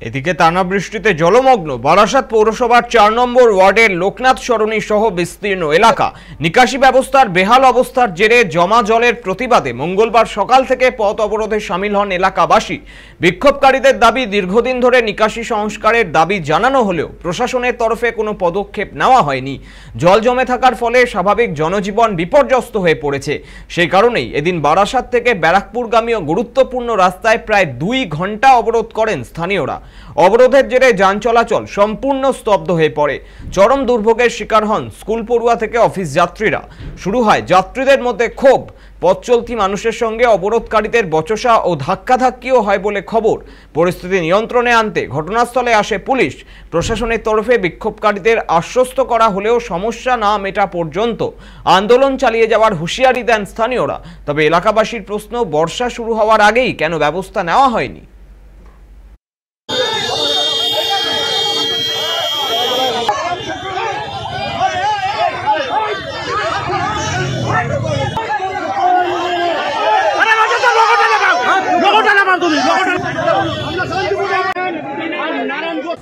এদিকে টানা বৃষ্টিতে জলমগ্ন বারাসাত পৌরসভার ৪ নম্বর ওয়ার্ডের লোকনাথ সরণি সহ বিস্তীর্ণ এলাকা। নিকাশি ব্যবস্থার বেহাল অবস্থার জেরে জমা জলের প্রতিবাদে মঙ্গলবার সকাল থেকে পথ অবরোধে সামিল হন এলাকাবাসী। বিক্ষোভকারীদের দাবি, দীর্ঘদিন ধরে নিকাশি সংস্কারের দাবি জানানো হলেও প্রশাসনের তরফে কোনো পদক্ষেপ নেওয়া হয়নি। জল জমে থাকার ফলে স্বাভাবিক জনজীবন বিপর্যস্ত হয়ে পড়েছে। সেই কারণেই এদিন বারাসাত থেকে ব্যারাকপুরগামী গুরুত্বপূর্ণ রাস্তায় প্রায় ২ ঘন্টা অবরোধ করেন স্থানীয়রা। অবরোধের জেরে যান চলাচল সম্পূর্ণ স্তব্ধ হয়ে পড়ে। চরম দুর্ভোগের শিকার হন স্কুল পড়ুয়া থেকে অফিস যাত্রীরা। শুরু হয় যাত্রীদের মধ্যে ক্ষোভ। পথ চলতি মানুষের সঙ্গে অবরোধকারীদের বচসা ও ধাক্কাধাক্কিও হয় বলে খবর। পরিস্থিতি নিয়ন্ত্রণে আনতে ঘটনাস্থলে আসে পুলিশ। প্রশাসনের তরফে বিক্ষোভকারীদের আশ্বস্ত করা হলেও সমস্যা না মেটা পর্যন্ত আন্দোলন চালিয়ে যাওয়ার হুঁশিয়ারি দেন স্থানীয়রা। তবে এলাকাবাসীর প্রশ্ন, বর্ষা শুরু হওয়ার আগেই কেন ব্যবস্থা নেওয়া হয়নি?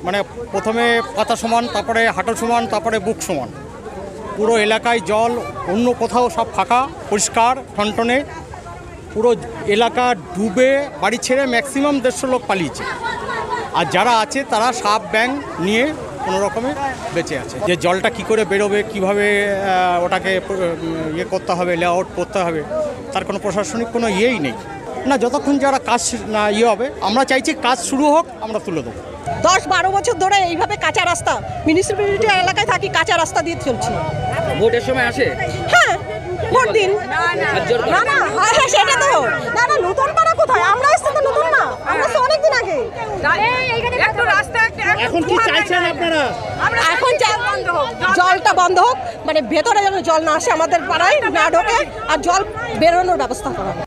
মানে প্রথমে পাতা সমান, তারপরে হাঁটু সমান, তারপরে বুক সমান। পুরো এলাকায় জল, অন্য কোথাও সব ফাঁকা, পরিষ্কার টনটনে। পুরো এলাকা ডুবে বাড়ি ছেড়ে ম্যাক্সিমাম ১৫০ লোক পালিয়েছে। আর যারা আছে তারা সাপ ব্যাং নিয়ে কোনো রকমে বেঁচে আছে। যে জলটা কি করে বেরোবে, কিভাবে ওটাকে ইয়ে করতে হবে, লেআউট করতে হবে, তার কোনো প্রশাসনিক কোনো ইয়েই নেই না। যতক্ষণ যারা কাজ না ইয়ে হবে, আমরা চাইছি কাজ শুরু হোক, আমরা তুলে দেবো। ১০-১২ বছর ধরে এইভাবে কাঁচা রাস্তা, মিউনিসিপ্যালিটি এলাকায় থাকি, কাঁচা রাস্তা দিয়ে চলছি। ভোটের সময় আসে? হ্যাঁ, ভোট দিন। না না, হ্যাঁ সেটা তো। না না, নতুন পাড়া কোথায়? আমরা এসছি তো নতুন না, আমরা তো অনেকদিন আগে। একটু রাস্তা এখন কি চাইছেন আপনারা? এখন জলটা বন্ধ হোক, মানে ভেতরে যেন জল না আসে, আমাদের পাড়ায় না ঢোকে, আর জল বেরোনোর ব্যবস্থা করা হোক।